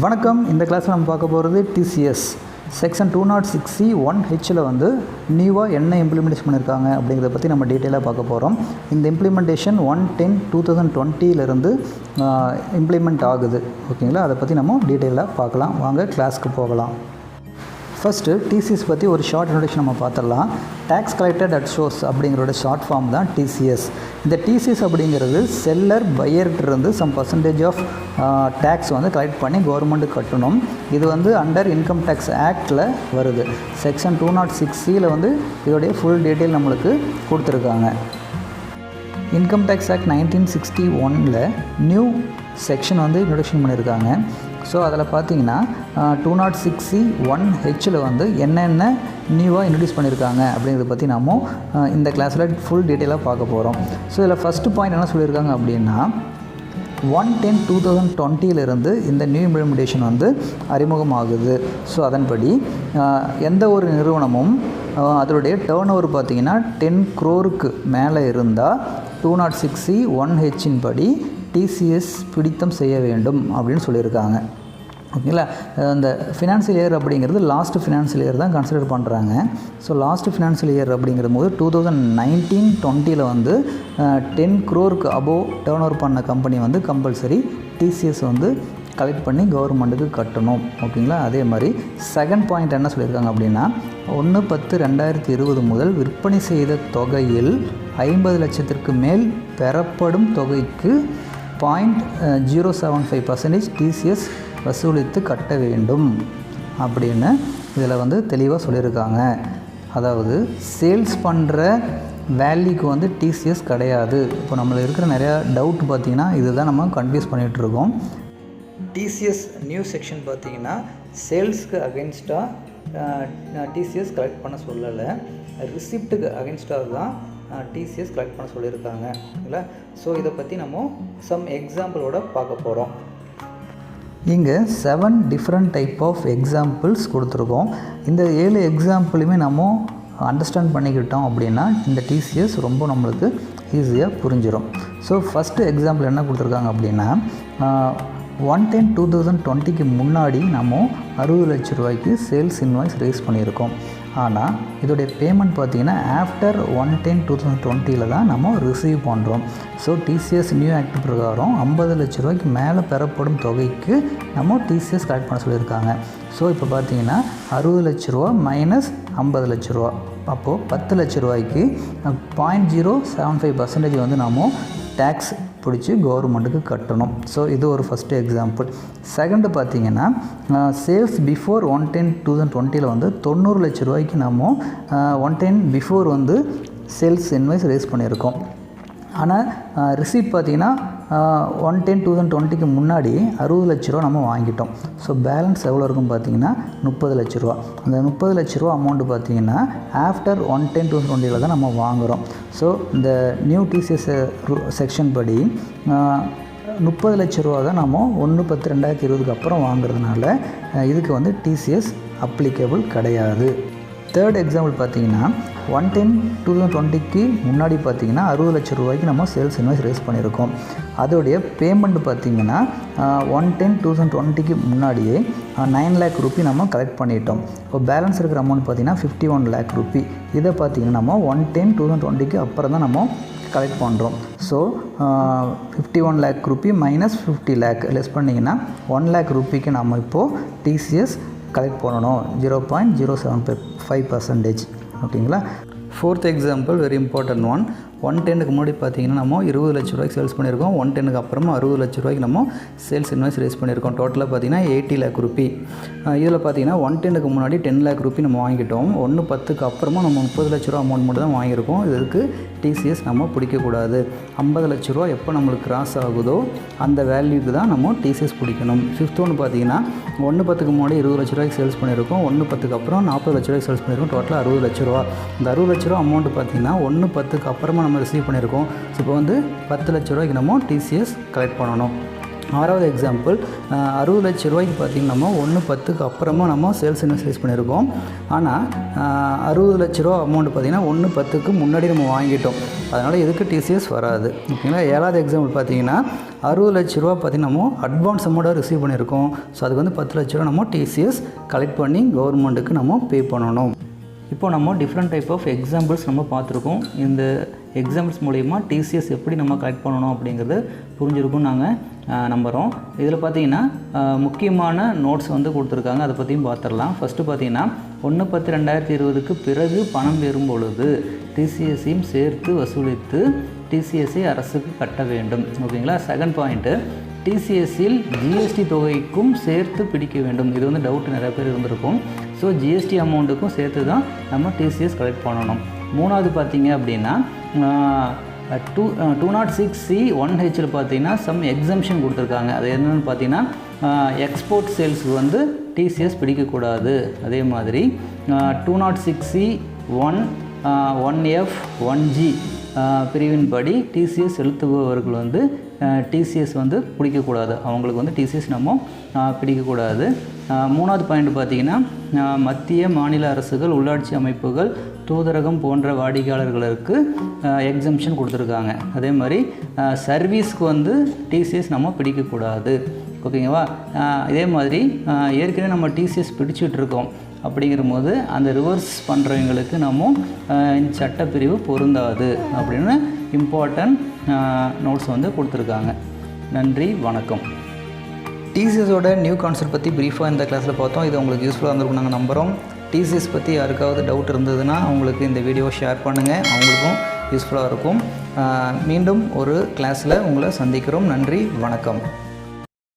வணக்கம். இந்த கிளாஸில் நம்ம பார்க்க போகிறது TCS செக்ஷன் 206C 1Hல வந்து நியூவாக என்ன இம்ப்ளிமெண்டேஷன் பண்ணியிருக்காங்க அப்படிங்கிறத பற்றி நம்ம டீட்டெயிலாக பார்க்க போகிறோம். இந்த இம்ப்ளிமெண்டேஷன் 1/10/2020 இம்ப்ளிமெண்ட் ஆகுது. ஓகேங்களா, அதை பற்றி நம்ம டீட்டெயிலாக பார்க்கலாம். வாங்க கிளாஸ்க்கு போகலாம். ஃபஸ்ட்டு TCS பற்றி ஒரு ஷார்ட் இன்ட்ரோடக்ஷன் நம்ம பார்த்துடலாம். டேக்ஸ் கலெக்டட் அட் சோர்ஸ் அப்படிங்கிறோட ஷார்ட் ஃபார்ம் தான் TCS. இந்த TCS அப்படிங்கிறது செல்லர் பையர்கிட்டருந்து சம் பர்சன்டேஜ் ஆஃப் டேக்ஸ் வந்து கலெக்ட் பண்ணி கவர்மெண்ட்டுக்கு கட்டணும். இது வந்து அண்டர் இன்கம் டேக்ஸ் ஆக்டில் வருது. செக்ஷன் 206Cயில் வந்து இதோடைய ஃபுல் டீட்டெயில் நம்மளுக்கு கொடுத்துருக்காங்க. இன்கம் டேக்ஸ் ஆக்ட் 1961ல் நியூ செக்ஷன் வந்து இன்ட்ரொடக்ஷன் பண்ணியிருக்காங்க. ஸோ அதில் பார்த்தீங்கன்னா 206C 1Hல வந்து என்னென்ன நியூவாக இன்ட்ரடியூஸ் பண்ணியிருக்காங்க அப்படிங்கிறத பற்றி நம்ம இந்த கிளாஸில் ஃபுல் டீட்டெயிலாக பார்க்க போகிறோம். ஸோ இதில் ஃபஸ்ட்டு பாயிண்ட் என்ன சொல்லியிருக்காங்க அப்படின்னா 1/10/2020 இந்த நியூ இம்ப்ளிமெண்டேஷன் வந்து அறிமுகமாகுது. ஸோ அதன்படி எந்த ஒரு நிறுவனமும் அதனுடைய டேர்ன் ஓவர் பார்த்திங்கன்னா 10 crore மேலே இருந்தால் 206C 1Hன் படி TCS பிடித்தம் செய்ய வேண்டும் அப்படின்னு சொல்லியிருக்காங்க. ஓகேங்களா, இந்த ஃபினான்ஷியல் இயர் அப்படிங்கிறது லாஸ்ட் ஃபினான்ஷியல் இயர் தான் கன்சிடர் பண்ணுறாங்க. ஸோ லாஸ்ட் ஃபினான்ஷியல் இயர் அப்படிங்கிற போது 2019-20 வந்து 10 crore அபோவ் டேர்ன் ஓவர் பண்ண கம்பெனி வந்து கம்பல்சரி TCS வந்து கலெக்ட் பண்ணி கவர்மெண்ட்டுக்கு கட்டணும். ஓகேங்களா, அதே மாதிரி செகண்ட் பாயிண்ட் என்ன சொல்லியிருக்காங்க அப்படின்னா 1/10/2020 முதல் விற்பனை செய்த தொகையில் 50 லட்சத்திற்கு மேல் பெறப்படும் தொகைக்கு 0.075% TCS வசூலித்து கட்ட வேண்டும் அப்படின்னு இதில் வந்து தெளிவாக சொல்லியிருக்காங்க. அதாவது சேல்ஸ் பண்ணுற வேல்யூக்கு வந்து TCS கிடையாது. இப்போ நம்மளுக்கு இருக்கிற நிறையா டவுட் பார்த்திங்கன்னா இதுதான் நம்ம கன்ஃபியூஸ் பண்ணிகிட்ருக்கோம். TCS நியூ செக்ஷன் பார்த்திங்கன்னா சேல்ஸுக்கு அகென்ஸ்டாக TCS கலெக்ட் பண்ண சொல்லலை, ரிசிப்ட்டுக்கு அகென்ஸ்டாக தான் TCS கலெக்ட் பண்ண சொல்லியிருக்காங்க. இல்லை, ஸோ இதை பற்றி நம்ம சம் எக்ஸாம்பிளோட பார்க்க போகிறோம். இங்கே 7 டிஃப்ரெண்ட் டைப் ஆஃப் எக்ஸாம்பிள்ஸ் கொடுத்துருக்கோம். இந்த 7 எக்ஸாம்பிளுமே நம்ம அண்டர்ஸ்டாண்ட் பண்ணிக்கிட்டோம் அப்படின்னா இந்த TCS ரொம்ப நம்மளுக்கு ஈஸியாக புரிஞ்சிடும். ஸோ ஃபஸ்ட்டு எக்ஸாம்பிள் என்ன கொடுத்துருக்காங்க அப்படின்னா 1/10/2020 முன்னாடி நம்ம 60 லட்ச ரூபாய்க்கு சேல்ஸ் இன்வாய்ஸ் ரேஸ் பண்ணியிருக்கோம். ஆனால் இதோடைய பேமெண்ட் பார்த்திங்கன்னா ஆஃப்டர் 1/10/2020 தான் நம்ம ரிசீவ் பண்ணுறோம். ஸோ TCS நியூ ஆக்ட் பிரகாரம் 50 லட்ச ரூபாய்க்கு மேலே பெறப்படும் தொகைக்கு நம்ம TCS கலெக்ட் பண்ண சொல்லியிருக்காங்க. ஸோ இப்போ பார்த்திங்கன்னா 60 லட்ச ரூபா மைனஸ் 50 லட்ச ரூபா, அப்போது 10 லட்ச ரூபாய்க்கு 0.075% வந்து நம்ம டேக்ஸ் பிடிச்சி கவர்மெண்ட்டுக்கு கட்டணும். ஸோ இது ஒரு ஃபஸ்ட்டு எக்ஸாம்பிள். செகண்டு பார்த்திங்கன்னா சேல்ஸ் பிஃபோர் 1/10/2020 வந்து 90 லட்ச ரூபாய்க்கு நம்ம 1/10 பிஃபோர் வந்து சேல்ஸ் இன்வாய்ஸ் ரேஸ் பண்ணியிருக்கோம். ஆனால் ரிசீப்ட் பார்த்திங்கன்னா 1/10/2020 முன்னாடி 60 லட்ச ரூபா நம்ம வாங்கிட்டோம். ஸோ பேலன்ஸ் எவ்வளோ இருக்கும் பார்த்திங்கன்னா 30 லட்ச ரூபா. அந்த 30 லட்ச ரூபா அமௌண்ட்டு பார்த்திங்கன்னா ஆஃப்டர் 1/10/2020 தான் நம்ம வாங்குகிறோம். ஸோ இந்த நியூ TCS செக்ஷன் படி 30 லட்ச ரூபா தான் நம்ம 1/10/2020 அப்புறம் வாங்குறதுனால இதுக்கு வந்து TCS அப்ளிகேபிள் கிடையாது. தேர்ட் எக்ஸாம்பிள் பார்த்திங்கன்னா 1/10/2020 முன்னாடி பார்த்திங்கன்னா 60 லட்ச ரூபாய்க்கு நம்ம சேல்ஸ் இன்வாய்ஸ் ரேஸ் பண்ணியிருக்கோம். அதோடைய பேமெண்ட் பார்த்திங்கன்னா 1/10/2020 முன்னாடியே 9 lakh ரூபி நம்ம கலெக்ட் பண்ணிட்டோம். இப்போ பேலன்ஸ் இருக்கிற அமௌண்ட் பார்த்திங்கன்னா 51 lakh ரூபி. இதை பார்த்திங்கன்னா நம்ம 1/10/2020 அப்புறம் தான் நம்ம கலெக்ட் பண்ணுறோம். So 51 lakh Ruby minus 50 lakh less பண்ணிங்கன்னா 1 lakh ரூபிக்கு நம்ம இப்போது TCS கலெக்ட் பண்ணணும் 0.075%. ஓகேங்களா. Fourth example very important one. 1/10க்கு முன்னாடி பார்த்திங்கன்னா நம்ம 20 லட்ச ரூபாய்க்கு சேல்ஸ் பண்ணியிருக்கோம். 1/10க்கு அப்புறமா 60 லட்ச ரூபாய்க்கு நம்ம சேல்ஸ் இன்வாய்ஸ் ரேஸ் பண்ணியிருக்கோம். டோட்டலாக பார்த்திங்கன்னா 80 lakh ரூபி. இதில் பார்த்திங்கன்னா 1/10க்கு முன்னாடி 10 lakh ரூபி நம்ம வாங்கிட்டோம். 1/10க்கு அப்புறமா நம்ம 30 லட்ச ரூபா அமௌண்ட் மட்டும் தான் வாங்கியிருக்கோம். இதுக்கு TCS நம்ம பிடிக்கக்கூடாது. 50 லட்ச ரூபா எப்போ நம்மளுக்கு கிராஸ் ஆகுதோ அந்த வேல்யூக்கு தான் நம்ம TCS பிடிக்கணும். ஃபிஃப்த் ஒன்று பார்த்திங்கன்னா 1/10க்கு முன்னாடி 20 லட்ச ரூபாய்க்கு சேல்ஸ் பண்ணியிருக்கோம். 1/10க்கு அப்புறம் 40 லட்ச ரூபாய்க்கு சேல்ஸ் பண்ணியிருக்கோம். டோட்டலாக 60 லட்ச ரூபா. இந்த 60 லட்ச ரூபா அமௌண்ட்டு பார்த்திங்கன்னா 1/10க்கு அப்புறமா நம்ம ரிசீவ் பண்ணியிருக்கோம். ஸோ இப்போ வந்து 10 லட்ச ரூபாய்க்கு நம்ம TCS கலெக்ட் பண்ணணும். 6வது எக்ஸாம்பிள் 60 லட்ச ரூபாய்க்கு பார்த்திங்கன்னா 1/10க்கு அப்புறமா நம்ம சேல்ஸ் இன்வெஸ்ட் பண்ணியிருக்கோம். ஆனால் 60 லட்ச ரூபா அமௌண்ட் பார்த்திங்கன்னா 1/10க்கு முன்னாடி நம்ம வாங்கிட்டோம். அதனால் இதுக்கு டிசிஎஸ் வராது. ஓகேங்களா. 7வது எக்ஸாம்பிள் பார்த்திங்கன்னா 60 லட்ச ரூபா பார்த்திங்கன்னா நம்ம அட்வான்ஸ் அமௌண்ட்டாக ரிசீவ் பண்ணியிருக்கோம். ஸோ அதுக்கு வந்து 10 லட்ச ரூபா நம்ம டிசிஎஸ் கலெக்ட் பண்ணி கவர்மெண்ட்டுக்கு நம்ம பே பண்ணணும். இப்போ நம்ம டிஃப்ரெண்ட் டைப் ஆஃப் எக்ஸாம்பிள்ஸ் நம்ம பார்த்துருக்கோம். இந்த எக்ஸாம்பிள்ஸ் மூலிமா டிசிஎஸ் எப்படி நம்ம கலெக்ட் பண்ணணும் அப்படிங்கிறது புரிஞ்சிருக்கும்னு நாங்கள் நம்புகிறோம். இதில் பார்த்தீங்கன்னா முக்கியமான நோட்ஸ் வந்து கொடுத்துருக்காங்க, அதை பற்றியும் பார்த்துடலாம். ஃபஸ்ட்டு பார்த்தீங்கன்னா 1/10/2020க்கு பிறகு பணம் பெறும் பொழுது டிசிஎஸ்ஸையும் சேர்த்து வசூலித்து டிசிஎஸ்ஸை அரசுக்கு கட்ட வேண்டும். ஓகேங்களா. செகண்ட் பாயிண்ட்டு, டிசிஎஸ்ஸில் ஜிஎஸ்டி தொகைக்கும் சேர்த்து பிடிக்க வேண்டும். இது வந்து டவுட் நிறைய பேர் இருந்திருக்கும். ஸோ ஜிஎஸ்டி அமௌண்ட்டுக்கும் சேர்த்து தான் நம்ம டிசிஎஸ் கலெக்ட் பண்ணணும். 3வது பார்த்தீங்க அப்படின்னா 206C(1H)ல் பார்த்தீங்கன்னா சம் எக்ஸம்ஷன் கொடுத்துருக்காங்க. அது என்னென்னு பார்த்தீங்கன்னா எக்ஸ்போர்ட் சேல்ஸுக்கு வந்து டிசிஎஸ் பிடிக்கக்கூடாது. அதே மாதிரி 206C(1F) 1G பிரிவின்படி டிசிஎஸ் செலுத்துபவர்கள் வந்து டிசிஎஸ் வந்து பிடிக்கக்கூடாது. அவங்களுக்கு வந்து டிசிஎஸ் நம்ம பிடிக்கக்கூடாது. 3வது பாயிண்ட் பார்த்திங்கன்னா மத்திய மாநில அரசுகள், உள்ளாட்சி அமைப்புகள், தூதரகம் போன்ற வாடிக்கையாளர்களுக்கு எக்ஸம்ஷன் கொடுத்துருக்காங்க. அதே மாதிரி சர்வீஸ்க்கு வந்து டிசிஎஸ் நம்ம பிடிக்கக்கூடாது. ஓகேங்களா. இதே மாதிரி ஏற்கனவே நம்ம டிசிஎஸ் பிடிச்சிட்ருக்கோம். அப்படிங்கிற போது அந்த ரிவர்ஸ் பண்ணுறவங்களுக்கு நம்ம இந்த சட்டப்பிரிவு பொருந்தாது அப்படின்னு இம்பார்ட்டன்ட் நோட்ஸ் வந்து கொடுத்துருக்காங்க. நன்றி, வணக்கம். டிசிஎஸோட நியூ கான்செப்ட் பற்றி ப்ரீஃபாக இந்த கிளாஸில் பார்த்தோம். இது உங்களுக்கு யூஸ்ஃபுல்லாக இருந்திருக்கும் நாங்கள் நம்புகிறோம். டிசிஎஸ் பற்றி யாருக்காவது டவுட் இருந்ததுன்னா அவங்களுக்கு இந்த வீடியோவை ஷேர் பண்ணுங்கள், அவங்களுக்கும் யூஸ்ஃபுல்லாக இருக்கும். மீண்டும் ஒரு கிளாஸில் உங்களை சந்திக்கிறோம். நன்றி, வணக்கம்.